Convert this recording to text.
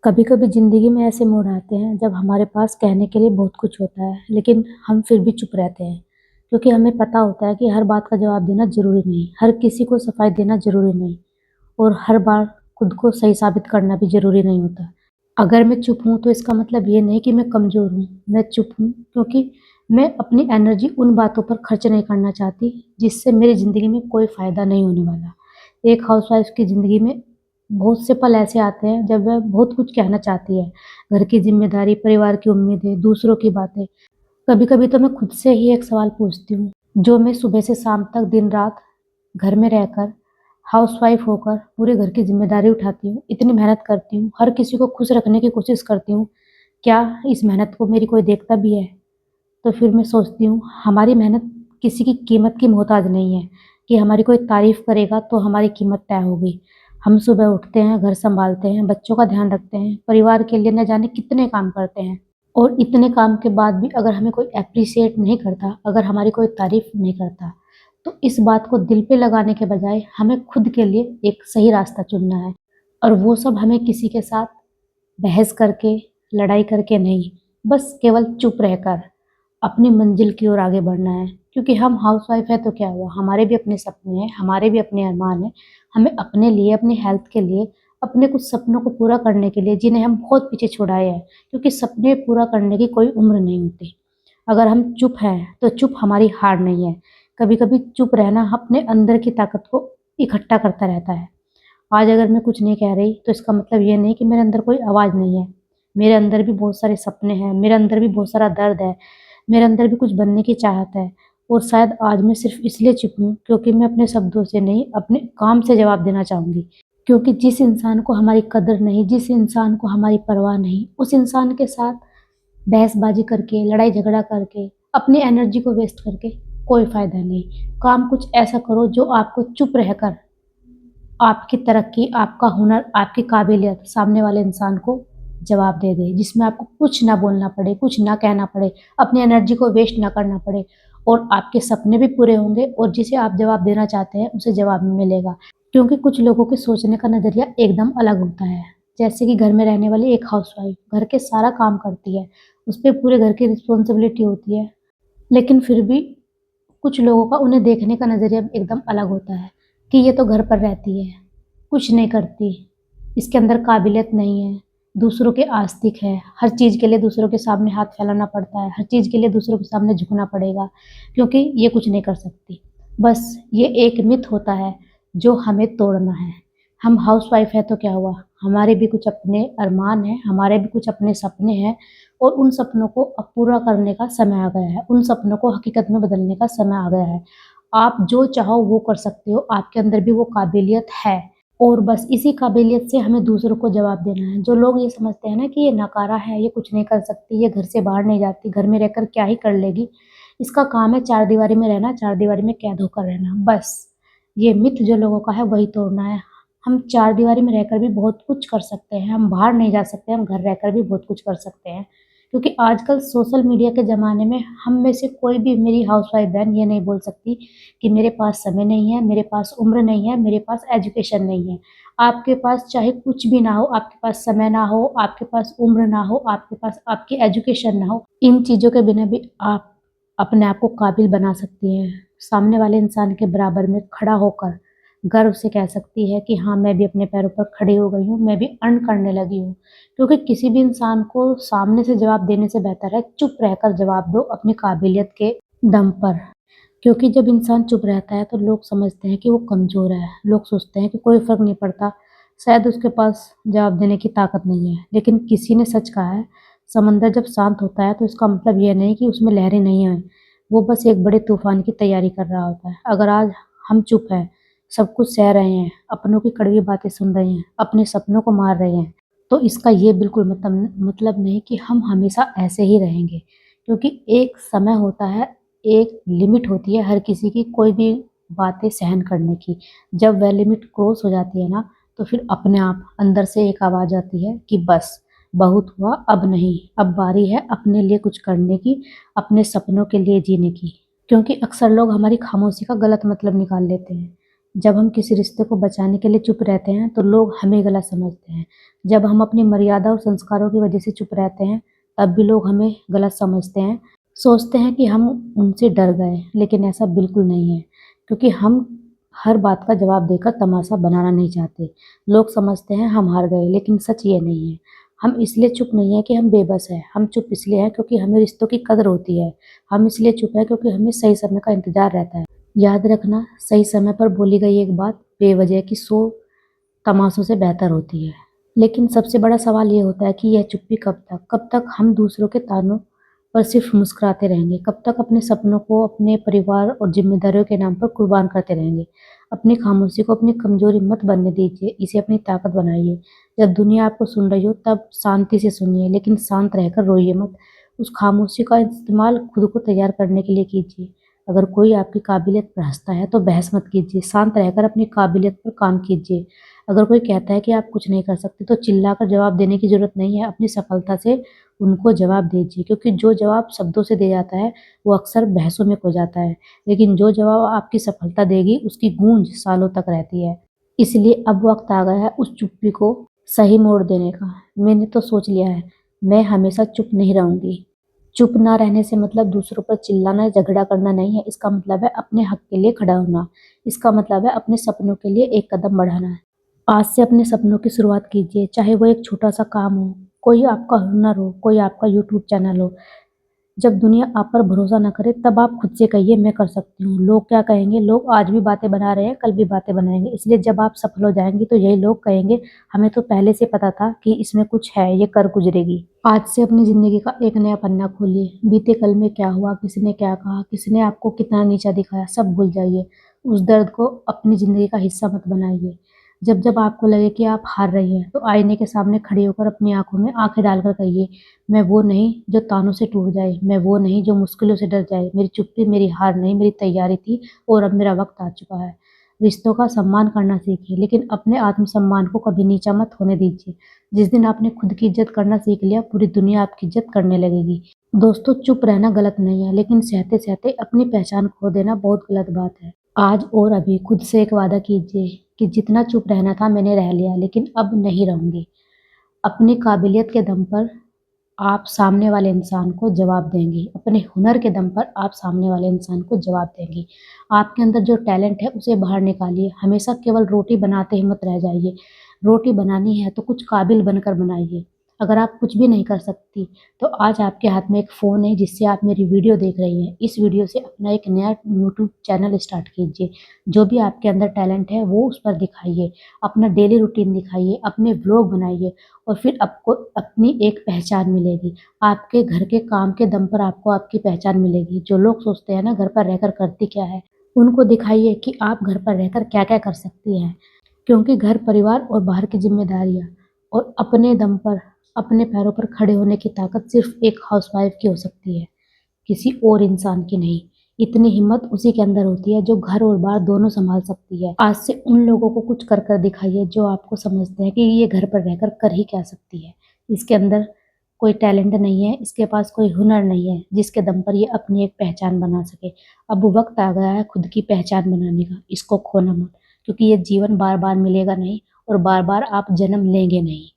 कभी कभी जिंदगी में ऐसे मोड़ आते हैं जब हमारे पास कहने के लिए बहुत कुछ होता है, लेकिन हम फिर भी चुप रहते हैं। क्योंकि हमें पता होता है कि हर बात का जवाब देना जरूरी नहीं, हर किसी को सफाई देना जरूरी नहीं, और हर बार खुद को सही साबित करना भी जरूरी नहीं होता। अगर मैं चुप हूँ तो इसका मतलब ये नहीं कि मैं कमजोर हूँ। मैं चुप हूँ क्योंकि मैं अपनी एनर्जी उन बातों पर खर्च नहीं करना चाहती जिससे मेरी जिंदगी में कोई फायदा नहीं होने वाला। एक हाउसवाइफ की ज़िंदगी में बहुत से पल ऐसे आते हैं जब वह बहुत कुछ कहना चाहती है। घर की ज़िम्मेदारी, परिवार की उम्मीदें, दूसरों की बातें। कभी-कभी तो मैं खुद से ही एक सवाल पूछती हूँ, जो मैं सुबह से शाम तक दिन-रात घर में रहकर, हाउसवाइफ होकर पूरे घर की ज़िम्मेदारी उठाती हूँ, इतनी मेहनत करती हूँ, हर किसी को खुश रखने की कोशिश करती हूँ। क्या इस मेहनत को मेरी कोई देखता भी है? तो फिर मैं सोचती हूँ, हमारी मेहनत किसी की कीमत की मोहताज नहीं है कि हमारी कोई तारीफ़ करेगा तो हमारी कीमत तय होगी। हम सुबह उठते हैं, घर सँभालते हैं, बच्चों का ध्यान रखते हैं, परिवार के लिए न जाने कितने काम करते हैं, और इतने काम के बाद भी अगर हमें कोई एप्रिशिएट नहीं करता, अगर हमारी कोई तारीफ़ नहीं करता, तो इस बात को दिल पे लगाने के बजाय हमें खुद के लिए एक सही रास्ता चुनना है। और वो सब हमें किसी के साथ बहस करके, लड़ाई करके नहीं, बस केवल चुप रहकर अपनी मंजिल की ओर आगे बढ़ना है। क्योंकि हम हाउसवाइफ है तो क्या हुआ, हमारे भी अपने सपने हैं, हमारे भी अपने अरमान हैं। हमें अपने लिए, अपनी हेल्थ के लिए, अपने कुछ सपनों को पूरा करने के लिए, जिन्हें हम बहुत पीछे छुड़ाए हैं, क्योंकि सपने पूरा करने की कोई उम्र नहीं होती। अगर हम चुप हैं तो चुप हमारी हार नहीं है। कभी कभी चुप रहना अपने अंदर की ताकत को इकट्ठा करता रहता है। आज अगर मैं कुछ नहीं कह रही तो इसका मतलब ये नहीं कि मेरे अंदर कोई आवाज़ नहीं है। मेरे अंदर भी बहुत सारे सपने हैं, मेरे अंदर भी बहुत सारा दर्द है, मेरे अंदर भी कुछ बनने की चाहत है। और शायद आज मैं सिर्फ इसलिए चुप हूँ क्योंकि मैं अपने शब्दों से नहीं, अपने काम से जवाब देना चाहूँगी। क्योंकि जिस इंसान को हमारी कदर नहीं, जिस इंसान को हमारी परवाह नहीं, उस इंसान के साथ बहसबाजी करके, लड़ाई झगड़ा करके, अपनी एनर्जी को वेस्ट करके कोई फ़ायदा नहीं। काम कुछ ऐसा करो जो आपको चुप रहकर आपकी तरक्की, आपका हुनर, आपकी काबिलियत सामने वाले इंसान को जवाब दे दे, जिसमें आपको कुछ ना बोलना पड़े, कुछ ना कहना पड़े, अपनी एनर्जी को वेस्ट ना करना पड़े, और आपके सपने भी पूरे होंगे और जिसे आप जवाब देना चाहते हैं, उसे जवाब मिलेगा। क्योंकि कुछ लोगों के सोचने का नज़रिया एकदम अलग होता है। जैसे कि घर में रहने वाली एक हाउसवाइफ घर के सारा काम करती है, उस पे पूरे घर की रिस्पॉन्सिबिलिटी होती है, लेकिन फिर भी कुछ लोगों का उन्हें देखने का नज़रिया एकदम अलग होता है कि ये तो घर पर रहती है, कुछ नहीं करती, इसके अंदर काबिलियत नहीं है, दूसरों के आस्तिक है, हर चीज़ के लिए दूसरों के सामने हाथ फैलाना पड़ता है, हर चीज़ के लिए दूसरों के सामने झुकना पड़ेगा, क्योंकि ये कुछ नहीं कर सकती। बस ये एक मिथ होता है जो हमें तोड़ना है। हम हाउसवाइफ है तो क्या हुआ, हमारे भी कुछ अपने अरमान हैं, हमारे भी कुछ अपने सपने हैं, और उन सपनों को अब पूरा करने का समय आ गया है, उन सपनों को हकीकत में बदलने का समय आ गया है। आप जो चाहो वो कर सकते हो, आपके अंदर भी वो काबिलियत है, और बस इसी काबिलियत से हमें दूसरों को जवाब देना है। जो लोग ये समझते हैं ना कि ये नकारा है, ये कुछ नहीं कर सकती, ये घर से बाहर नहीं जाती, घर में रहकर क्या ही कर लेगी, इसका काम है चारदीवारी में रहना, चारदीवारी में कैद होकर रहना, बस ये मिथ जो लोगों का है वही तोड़ना है। हम चारदीवारी में रहकर भी बहुत कुछ कर सकते हैं, हम बाहर नहीं जा सकते, हम घर रहकर भी बहुत कुछ कर सकते हैं। क्योंकि आजकल सोशल मीडिया के ज़माने में हम में से कोई भी, मेरी हाउसवाइफ बहन ये नहीं बोल सकती कि मेरे पास समय नहीं है, मेरे पास उम्र नहीं है, मेरे पास एजुकेशन नहीं है। आपके पास चाहे कुछ भी ना हो, आपके पास समय ना हो, आपके पास उम्र ना हो, आपके पास आपकी एजुकेशन ना हो, इन चीज़ों के बिना भी आप अपने आप को काबिल बना सकती हैं। सामने वाले इंसान के बराबर में खड़ा होकर गर्व से कह सकती है कि हाँ, मैं भी अपने पैरों पर खड़ी हो गई हूँ, मैं भी अर्न करने लगी हूँ। क्योंकि किसी भी इंसान को सामने से जवाब देने से बेहतर है चुप रहकर जवाब दो अपनी काबिलियत के दम पर। क्योंकि जब इंसान चुप रहता है तो लोग समझते हैं कि वो कमज़ोर है, लोग सोचते हैं कि कोई फ़र्क नहीं पड़ता, शायद उसके पास जवाब देने की ताकत नहीं है। लेकिन किसी ने सच कहा है, समंदर जब शांत होता है तो इसका मतलब ये नहीं कि उसमें लहरें नहीं आएँ, वो बस एक बड़े तूफ़ान की तैयारी कर रहा होता है। अगर आज हम चुप हैं, सब कुछ सह रहे हैं, अपनों की कड़वी बातें सुन रहे हैं, अपने सपनों को मार रहे हैं, तो इसका ये बिल्कुल मतलब नहीं कि हम हमेशा ऐसे ही रहेंगे। क्योंकि एक समय होता है, एक लिमिट होती है हर किसी की कोई भी बातें सहन करने की। जब वह लिमिट क्रॉस हो जाती है ना, तो फिर अपने आप अंदर से एक आवाज़ आती है कि बस, बहुत हुआ, अब नहीं, अब बारी है अपने लिए कुछ करने की, अपने सपनों के लिए जीने की। क्योंकि अक्सर लोग हमारी खामोशी का गलत मतलब निकाल लेते हैं। जब हम किसी रिश्ते को बचाने के लिए चुप रहते हैं तो लोग हमें गलत समझते हैं। जब हम अपनी मर्यादा और संस्कारों की वजह से चुप रहते हैं तब भी लोग हमें गलत समझते हैं। सोचते हैं कि हम उनसे डर गए, लेकिन ऐसा बिल्कुल नहीं है, क्योंकि हम हर बात का जवाब देकर तमाशा बनाना नहीं चाहते। लोग समझते हैं हम हार गए, लेकिन सच ये नहीं है। हम इसलिए चुप नहीं है कि हम बेबस हैं, हम चुप इसलिए हैं क्योंकि हमें रिश्तों की कदर होती है। हम इसलिए चुप है क्योंकि हमें सही समय का इंतजार रहता है। याद रखना, सही समय पर बोली गई एक बात बेवजह की 100 तमाशों से बेहतर होती है। लेकिन सबसे बड़ा सवाल ये होता है कि यह चुप्पी कब तक हम दूसरों के तानों पर सिर्फ मुस्कुराते रहेंगे? कब तक अपने सपनों को, अपने परिवार और जिम्मेदारियों के नाम पर कुर्बान करते रहेंगे? अपनी खामोशी को अपनी कमजोरी मत बनने दीजिए, इसे अपनी ताकत बनाइए। जब दुनिया आपको सुन रही हो तब शांति से सुनिए, लेकिन शांत रहकर रोइए मत। उस खामोशी का इस्तेमाल खुद को तैयार करने के लिए कीजिए। अगर कोई आपकी काबिलियत पर हंसता है तो बहस मत कीजिए, शांत रहकर अपनी काबिलियत पर काम कीजिए। अगर कोई कहता है कि आप कुछ नहीं कर सकते तो चिल्लाकर जवाब देने की ज़रूरत नहीं है, अपनी सफलता से उनको जवाब दीजिए, क्योंकि जो जवाब शब्दों से दिया जाता है वो अक्सर बहसों में खो जाता है, लेकिन जो जवाब आपकी सफलता देगी उसकी गूंज सालों तक रहती है। इसलिए अब वक्त आ गया है उस चुप्पी को सही मोड़ देने का। मैंने तो सोच लिया है, मैं हमेशा चुप नहीं रहूंगी। चुप ना रहने से मतलब दूसरों पर चिल्लाना या झगड़ा करना नहीं है। इसका मतलब है अपने हक के लिए खड़ा होना। इसका मतलब है अपने सपनों के लिए एक कदम बढ़ाना है। आज से अपने सपनों की शुरुआत कीजिए, चाहे वो एक छोटा सा काम हो, कोई आपका हुनर हो, कोई आपका यूट्यूब चैनल हो। जब दुनिया आप पर भरोसा ना करे तब आप खुद से कहिए मैं कर सकती हूँ। लोग क्या कहेंगे? लोग आज भी बातें बना रहे हैं, कल भी बातें बनाएंगे। इसलिए जब आप सफल हो जाएंगी तो यही लोग कहेंगे हमें तो पहले से पता था कि इसमें कुछ है, ये कर गुजरेगी। आज से अपनी जिंदगी का एक नया पन्ना खोलिए। बीते कल में क्या हुआ, किसने क्या कहा, किसने आपको कितना नीचा दिखाया, सब भूल जाइए। उस दर्द को अपनी जिंदगी का हिस्सा मत बनाइए। जब जब आपको लगे कि आप हार रही हैं तो आईने के सामने खड़े होकर अपनी आंखों में आंखें डालकर कहिए, मैं वो नहीं जो तानों से टूट जाए, मैं वो नहीं जो मुश्किलों से डर जाए। मेरी चुप्पी मेरी हार नहीं, मेरी तैयारी थी और अब मेरा वक्त आ चुका है। रिश्तों का सम्मान करना सीखिए, लेकिन अपने आत्मसम्मान को कभी नीचा मत होने दीजिए। जिस दिन आपने खुद की इज्जत करना सीख लिया, पूरी दुनिया आपकी इज्जत करने लगेगी। दोस्तों, चुप रहना गलत नहीं है, लेकिन सहते सहते अपनी पहचान खो देना बहुत गलत बात है। आज और अभी खुद से एक वादा कीजिए कि जितना चुप रहना था मैंने रह लिया, लेकिन अब नहीं रहूंगी। अपनी काबिलियत के दम पर आप सामने वाले इंसान को जवाब देंगी। अपने हुनर के दम पर आप सामने वाले इंसान को जवाब देंगी। आपके अंदर जो टैलेंट है उसे बाहर निकालिए। हमेशा केवल रोटी बनाते ही मत रह जाइए। रोटी बनानी है तो कुछ काबिल बनकर बनाइए। अगर आप कुछ भी नहीं कर सकती तो आज आपके हाथ में एक फ़ोन है जिससे आप मेरी वीडियो देख रही हैं। इस वीडियो से अपना एक नया यूट्यूब चैनल स्टार्ट कीजिए। जो भी आपके अंदर टैलेंट है वो उस पर दिखाइए। अपना डेली रूटीन दिखाइए, अपने व्लॉग बनाइए और फिर आपको अपनी एक पहचान मिलेगी। आपके घर के काम के दम पर आपको आपकी पहचान मिलेगी। जो लोग सोचते हैं ना घर पर रहकर करती क्या है, उनको दिखाइए कि आप घर पर रहकर क्या-क्या कर सकती हैं। क्योंकि घर परिवार और बाहर की ज़िम्मेदारियाँ और अपने दम पर, अपने पैरों पर खड़े होने की ताकत सिर्फ़ एक हाउसवाइफ़ की हो सकती है, किसी और इंसान की नहीं। इतनी हिम्मत उसी के अंदर होती है जो घर और बार दोनों सँभाल सकती है। आज से उन लोगों को कुछ कर कर दिखाइए जो आपको समझते हैं कि ये घर पर रहकर कर ही क्या सकती है। इसके अंदर कोई टैलेंट नहीं है, इसके पास कोई हुनर नहीं है, जिसके दम पर ये अपनी एक पहचान बना सके। अब वक़्त आ गया है खुद की पहचान बनाने का, इसको खोना मत, क्योंकि ये जीवन बार-बार मिलेगा नहीं और बार-बार आप जन्म लेंगे नहीं।